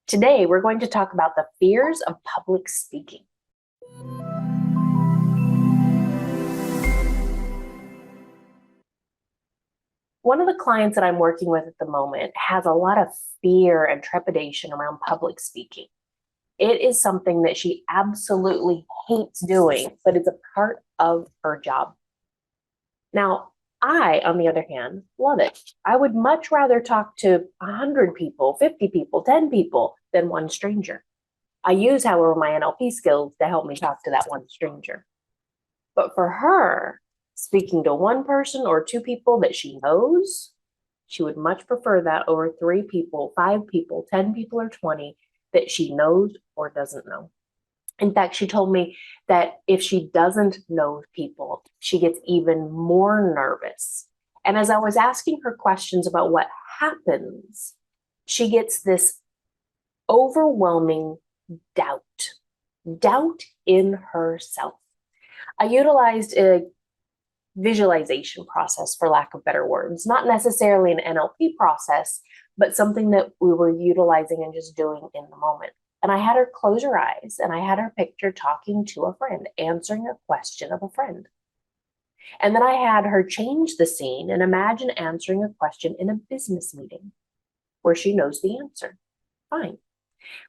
Today, we're going to talk about the fears of public speaking. One of the clients that I'm working with at the moment has a lot of fear and trepidation around public speaking. It is something that she absolutely hates doing, but it's a part of her job. Now, I, on the other hand, love it. I would much rather talk to 100 people, 50 people, 10 people than one stranger. I use, however, my NLP skills to help me talk to that one stranger. But for her, speaking to one person or two people that she knows, she would much prefer that over 3 people, 5 people, 10 people, or 20 that she knows or doesn't know. In fact, she told me that if she doesn't know people, she gets even more nervous. And as I was asking her questions about what happens, she gets this overwhelming doubt in herself. I utilized a visualization process, for lack of better words, not necessarily an NLP process, but something that we were utilizing and just doing in the moment. And I had her close her eyes and I had her picture talking to a friend, answering a question of a friend. And then I had her change the scene and imagine answering a question in a business meeting where she knows the answer. Fine.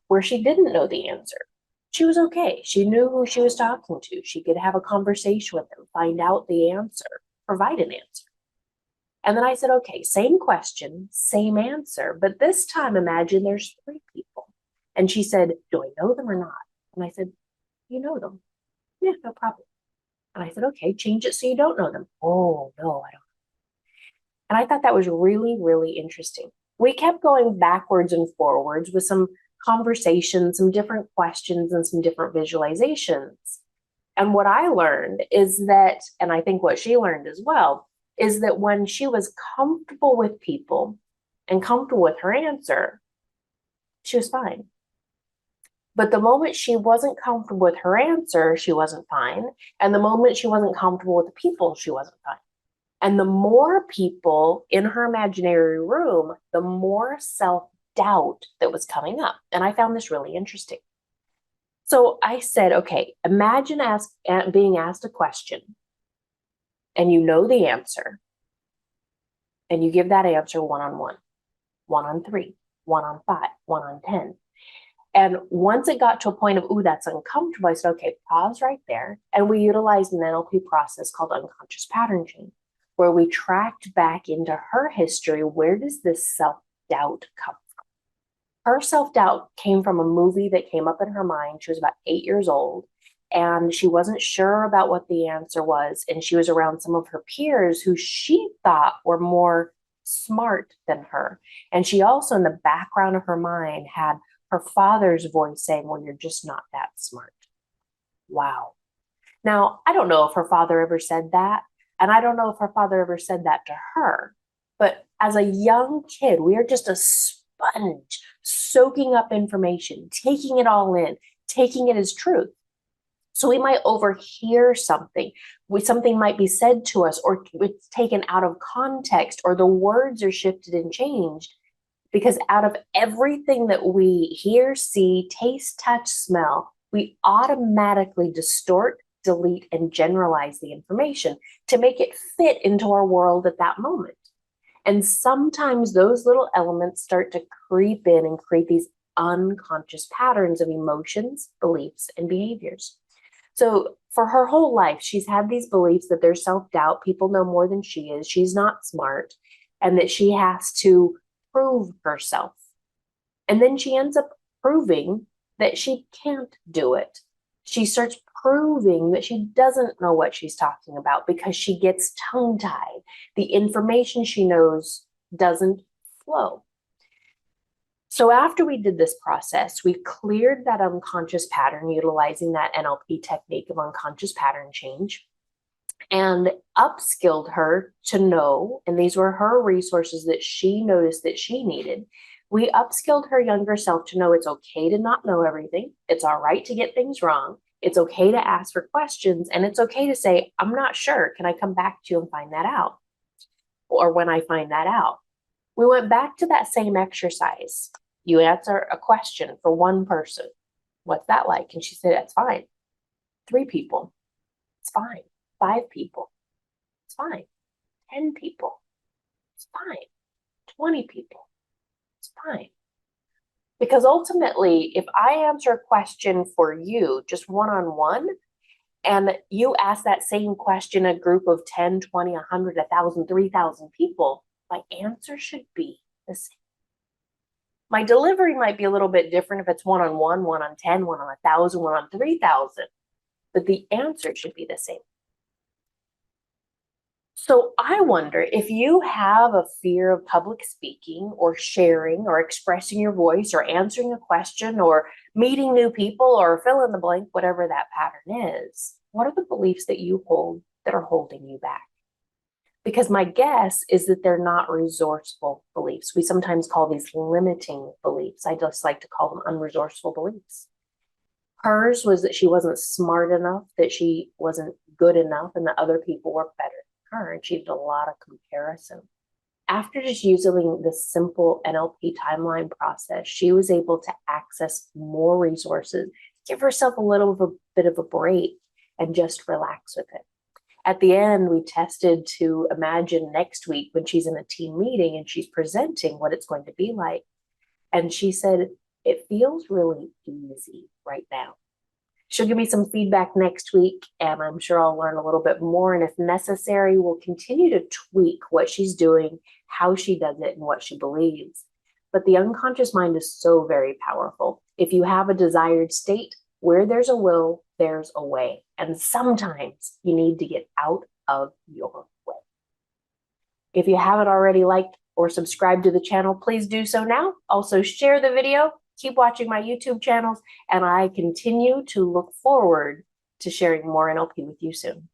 Where she didn't know the answer, she was okay. She knew who she was talking to. She could have a conversation with them, find out the answer, provide an answer. And then I said, okay, same question, same answer, but this time imagine there's 3 people. And she said, do I know them or not? And I said, you know them. Yeah, no problem. And I said, okay, change it so you don't know them. Oh, no, I don't. And I thought that was really, really interesting. We kept going backwards and forwards with some conversations, some different questions, and some different visualizations. And what I learned is that, and I think what she learned as well, is that when she was comfortable with people and comfortable with her answer, she was fine. But the moment she wasn't comfortable with her answer, she wasn't fine. And the moment she wasn't comfortable with the people, she wasn't fine. And the more people in her imaginary room, the more self-doubt that was coming up. And I found this really interesting. So I said, okay, imagine being asked a question and you know the answer and you give that answer 1-on-1, 1-on-3, 1-on-5, 1-on-10. And once it got to a point of, ooh, that's uncomfortable, I said, okay, pause right there. And we utilized an NLP process called unconscious pattern change, where we tracked back into her history. Where does this self-doubt come from? Her self-doubt came from a movie that came up in her mind. She was about 8 years old, and she wasn't sure about what the answer was. And she was around some of her peers who she thought were more smart than her. And she also, in the background of her mind, had her father's voice saying, well, you're just not that smart. Wow. Now, I don't know if her father ever said that. And I don't know if her father ever said that to her. But as a young kid, we are just a sponge, soaking up information, taking it all in, taking it as truth. So we might overhear something. Something might be said to us, or it's taken out of context, or the words are shifted and changed. Because out of everything that we hear, see, taste, touch, smell, we automatically distort, delete, and generalize the information to make it fit into our world at that moment. And sometimes those little elements start to creep in and create these unconscious patterns of emotions, beliefs, and behaviors. So for her whole life, she's had these beliefs that there's self-doubt, people know more than she is, she's not smart, and that she has to prove herself. And then she ends up proving that she can't do it. She starts proving that she doesn't know what she's talking about because she gets tongue-tied. The information she knows doesn't flow. So after we did this process, we cleared that unconscious pattern utilizing that NLP technique of unconscious pattern change, and upskilled her to know, and these were her resources that she noticed that she needed. We upskilled her younger self to know it's okay to not know everything. It's all right to get things wrong. It's okay to ask for questions, and it's okay to say, I'm not sure. Can I come back to you and find that out? Or when I find that out. We went back to that same exercise. You answer a question for one person. What's that like? And she said, it's fine. 3 people. It's fine. 5 people. It's fine. 10 people. It's fine. 20 people. It's fine. Because ultimately, if I answer a question for you, just one-on-one, and you ask that same question a group of 10, 20, 100, 1,000, 3,000 people, my answer should be the same. My delivery might be a little bit different if it's one-on-one, one-on-10, one-on 1,000, one-on 3,000, but the answer should be the same. So I wonder if you have a fear of public speaking or sharing or expressing your voice or answering a question or meeting new people or fill in the blank, whatever that pattern is, what are the beliefs that you hold that are holding you back? Because my guess is that they're not resourceful beliefs. We sometimes call these limiting beliefs. I just like to call them unresourceful beliefs. Hers was that she wasn't smart enough, that she wasn't good enough, and that other people were better than her, and she did a lot of comparison. After just using the simple NLP timeline process, she was able to access more resources, give herself a little bit of a break, and just relax with it. At the end, we tested to imagine next week when she's in a team meeting and she's presenting what it's going to be like. And she said, it feels really easy right now. She'll give me some feedback next week, and I'm sure I'll learn a little bit more. And if necessary, we'll continue to tweak what she's doing, how she does it, and what she believes. But the unconscious mind is so very powerful. If you have a desired state, where there's a will, there's a way. And sometimes you need to get out of your way. If you haven't already liked or subscribed to the channel, please do so now. Also share the video, keep watching my YouTube channels, and I continue to look forward to sharing more NLP with you soon.